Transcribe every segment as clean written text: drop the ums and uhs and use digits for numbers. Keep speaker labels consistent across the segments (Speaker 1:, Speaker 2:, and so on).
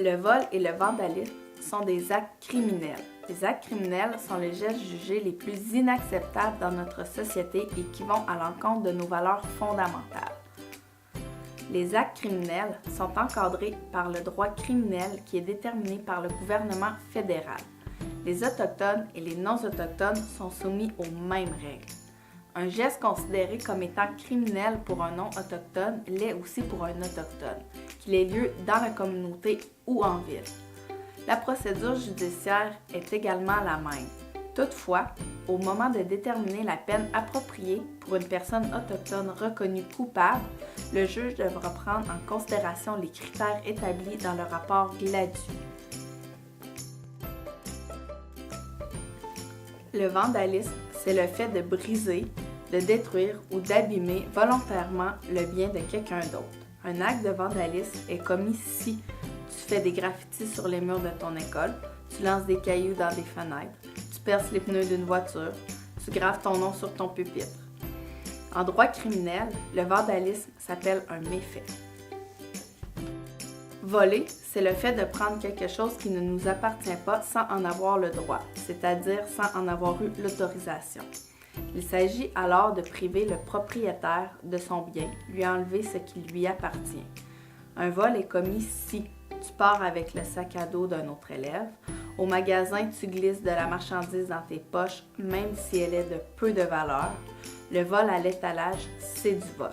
Speaker 1: Le vol et le vandalisme sont des actes criminels. Les actes criminels sont les gestes jugés les plus inacceptables dans notre société et qui vont à l'encontre de nos valeurs fondamentales. Les actes criminels sont encadrés par le droit criminel qui est déterminé par le gouvernement fédéral. Les Autochtones et les non-autochtones sont soumis aux mêmes règles. Un geste considéré comme étant criminel pour un non-autochtone l'est aussi pour un autochtone, qu'il ait lieu dans la communauté ou en ville. La procédure judiciaire est également la même. Toutefois, au moment de déterminer la peine appropriée pour une personne autochtone reconnue coupable, le juge devra prendre en considération les critères établis dans le rapport Gladue. Le vandalisme, c'est le fait de briser, de détruire ou d'abîmer volontairement le bien de quelqu'un d'autre. Un acte de vandalisme est commis si tu fais des graffitis sur les murs de ton école, tu lances des cailloux dans des fenêtres, tu perces les pneus d'une voiture, tu graves ton nom sur ton pupitre. En droit criminel, le vandalisme s'appelle un méfait. Voler, c'est le fait de prendre quelque chose qui ne nous appartient pas sans en avoir le droit, c'est-à-dire sans en avoir eu l'autorisation. Il s'agit alors de priver le propriétaire de son bien, lui enlever ce qui lui appartient. Un vol est commis si tu pars avec le sac à dos d'un autre élève, au magasin tu glisses de la marchandise dans tes poches même si elle est de peu de valeur. Le vol à l'étalage, c'est du vol.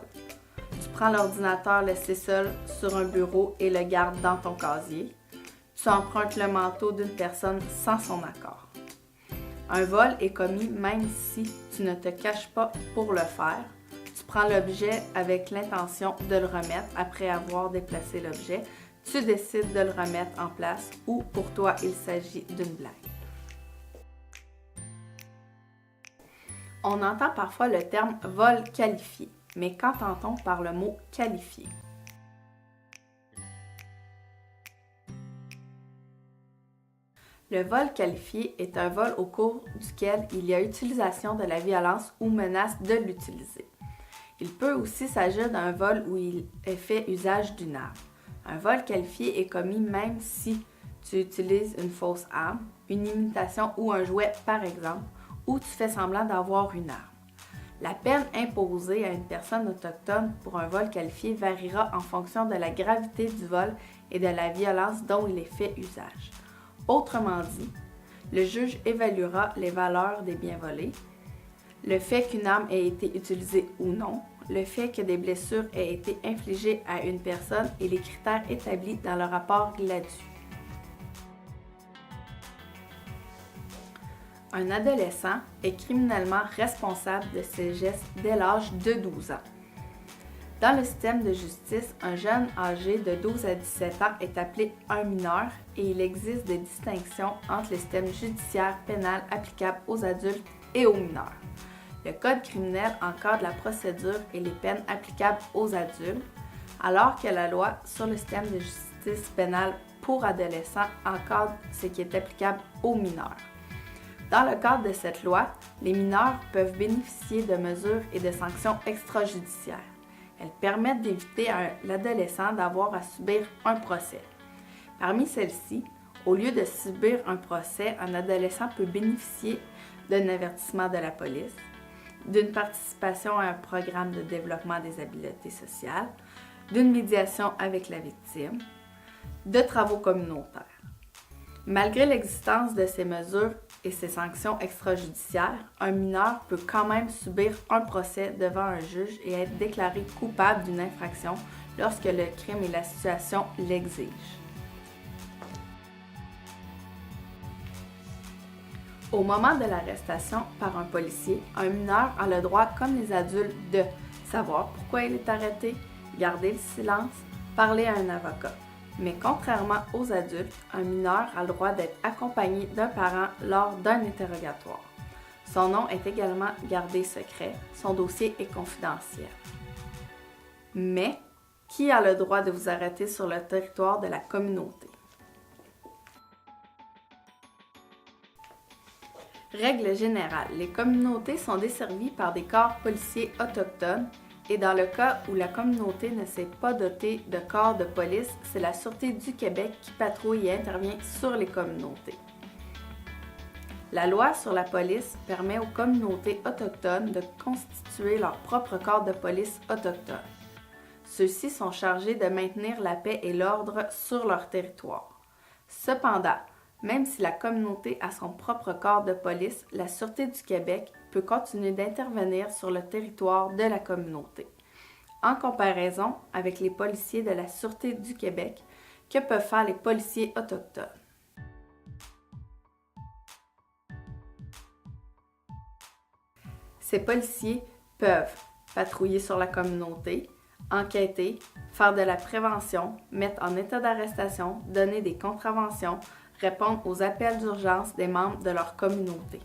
Speaker 1: Tu prends l'ordinateur laissé seul sur un bureau et le gardes dans ton casier. Tu empruntes le manteau d'une personne sans son accord. Un vol est commis même si tu ne te caches pas pour le faire. Tu prends l'objet avec l'intention de le remettre après avoir déplacé l'objet. Tu décides de le remettre en place ou pour toi il s'agit d'une blague. On entend parfois le terme vol qualifié, mais qu'entend-on par le mot qualifié? Le vol qualifié est un vol au cours duquel il y a utilisation de la violence ou menace de l'utiliser. Il peut aussi s'agir d'un vol où il est fait usage d'une arme. Un vol qualifié est commis même si tu utilises une fausse arme, une imitation ou un jouet par exemple, ou tu fais semblant d'avoir une arme. La peine imposée à une personne autochtone pour un vol qualifié variera en fonction de la gravité du vol et de la violence dont il est fait usage. Autrement dit, le juge évaluera les valeurs des biens volés, le fait qu'une arme ait été utilisée ou non, le fait que des blessures aient été infligées à une personne et les critères établis dans le rapport Gladue. Un adolescent est criminellement responsable de ses gestes dès l'âge de 12 ans. Dans le système de justice, un jeune âgé de 12 à 17 ans est appelé un mineur et il existe des distinctions entre le système judiciaire pénal applicable aux adultes et aux mineurs. Le Code criminel encadre la procédure et les peines applicables aux adultes, alors que la loi sur le système de justice pénale pour adolescents encadre ce qui est applicable aux mineurs. Dans le cadre de cette loi, les mineurs peuvent bénéficier de mesures et de sanctions extrajudiciaires. Elles permettent d'éviter à l'adolescent d'avoir à subir un procès. Parmi celles-ci, au lieu de subir un procès, un adolescent peut bénéficier d'un avertissement de la police, d'une participation à un programme de développement des habiletés sociales, d'une médiation avec la victime, de travaux communautaires. Malgré l'existence de ces mesures et ces sanctions extrajudiciaires, un mineur peut quand même subir un procès devant un juge et être déclaré coupable d'une infraction lorsque le crime et la situation l'exigent. Au moment de l'arrestation par un policier, un mineur a le droit, comme les adultes, de savoir pourquoi il est arrêté, garder le silence, parler à un avocat. Mais contrairement aux adultes, un mineur a le droit d'être accompagné d'un parent lors d'un interrogatoire. Son nom est également gardé secret, son dossier est confidentiel. Mais, qui a le droit de vous arrêter sur le territoire de la communauté? Règle générale, les communautés sont desservies par des corps policiers autochtones Et dans le cas où la communauté ne s'est pas dotée de corps de police, c'est la Sûreté du Québec qui patrouille et intervient sur les communautés. La loi sur la police permet aux communautés autochtones de constituer leur propre corps de police autochtone. Ceux-ci sont chargés de maintenir la paix et l'ordre sur leur territoire. Cependant, même si la communauté a son propre corps de police, la Sûreté du Québec peut continuer d'intervenir sur le territoire de la communauté. En comparaison avec les policiers de la Sûreté du Québec, que peuvent faire les policiers autochtones? Ces policiers peuvent patrouiller sur la communauté, enquêter, faire de la prévention, mettre en état d'arrestation, donner des contraventions, répondre aux appels d'urgence des membres de leur communauté.